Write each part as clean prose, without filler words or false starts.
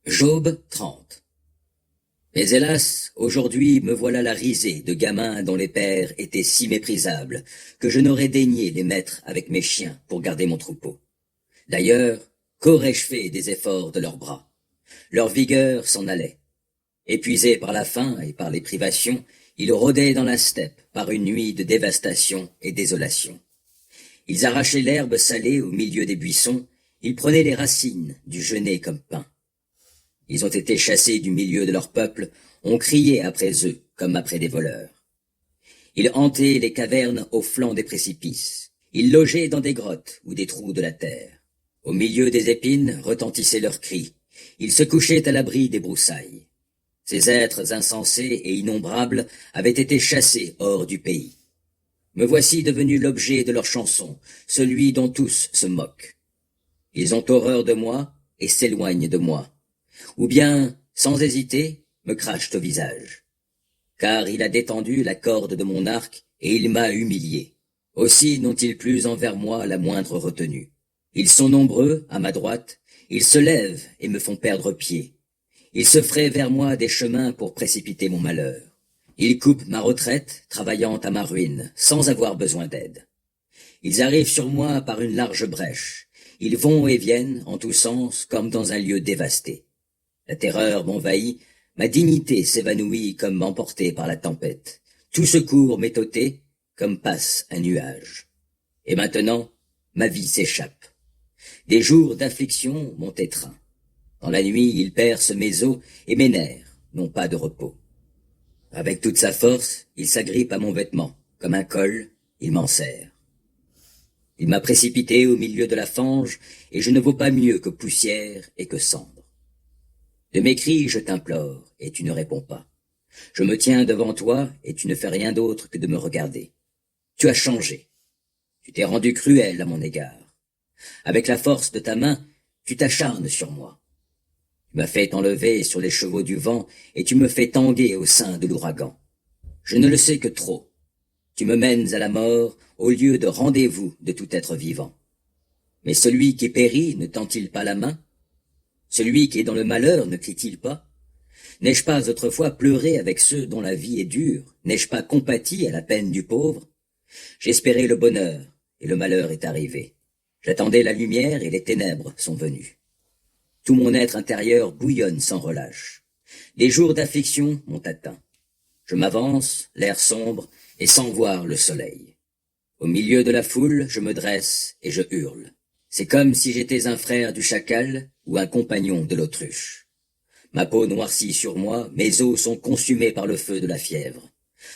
Job 30. Mais hélas, aujourd'hui me voilà la risée de gamins dont les pères étaient si méprisables que je n'aurais daigné les mettre avec mes chiens pour garder mon troupeau. D'ailleurs, qu'aurais-je fait des efforts de leurs bras? Leur vigueur s'en allait. Épuisés par la faim et par les privations, ils rôdaient dans la steppe par une nuit de dévastation et désolation. Ils arrachaient l'herbe salée au milieu des buissons, ils prenaient les racines du genêt comme pain. Ils ont été chassés du milieu de leur peuple, on criait après eux comme après des voleurs. Ils hantaient les cavernes au flanc des précipices. Ils logeaient dans des grottes ou des trous de la terre. Au milieu des épines retentissaient leurs cris. Ils se couchaient à l'abri des broussailles. Ces êtres insensés et innombrables avaient été chassés hors du pays. Me voici devenu l'objet de leurs chansons, celui dont tous se moquent. Ils ont horreur de moi et s'éloignent de moi. Ou bien, sans hésiter, me crachent au visage. Car il a détendu la corde de mon arc, et il m'a humilié. Aussi n'ont-ils plus envers moi la moindre retenue. Ils sont nombreux, à ma droite, ils se lèvent et me font perdre pied. Ils se fraient vers moi des chemins pour précipiter mon malheur. Ils coupent ma retraite, travaillant à ma ruine, sans avoir besoin d'aide. Ils arrivent sur moi par une large brèche. Ils vont et viennent, en tous sens, comme dans un lieu dévasté. La terreur m'envahit, ma dignité s'évanouit comme emportée par la tempête. Tout secours m'est ôté, comme passe un nuage. Et maintenant, ma vie s'échappe. Des jours d'affliction m'ont étreint. Dans la nuit, il perce mes os et mes nerfs n'ont pas de repos. Avec toute sa force, il s'agrippe à mon vêtement. Comme un col, il m'en serre. Il m'a précipité au milieu de la fange, et je ne vaux pas mieux que poussière et que cendre. De mes cris, je t'implore, et tu ne réponds pas. Je me tiens devant toi, et tu ne fais rien d'autre que de me regarder. Tu as changé. Tu t'es rendu cruel à mon égard. Avec la force de ta main, tu t'acharnes sur moi. Tu m'as fait t'enlever sur les chevaux du vent, et tu me fais tanguer au sein de l'ouragan. Je ne le sais que trop. Tu me mènes à la mort, au lieu de rendez-vous de tout être vivant. Mais celui qui périt ne tend-il pas la main? Celui qui est dans le malheur ne crie-t-il pas? N'ai-je pas autrefois pleuré avec ceux dont la vie est dure? N'ai-je pas compati à la peine du pauvre? J'espérais le bonheur, et le malheur est arrivé. J'attendais la lumière, et les ténèbres sont venues. Tout mon être intérieur bouillonne sans relâche. Les jours d'affliction m'ont atteint. Je m'avance, l'air sombre, et sans voir le soleil. Au milieu de la foule, je me dresse, et je hurle. C'est comme si j'étais un frère du chacal ou un compagnon de l'autruche. Ma peau noircit sur moi, mes os sont consumés par le feu de la fièvre.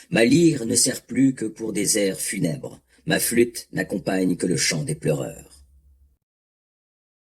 Ma lyre ne sert plus que pour des airs funèbres, ma flûte n'accompagne que le chant des pleureurs.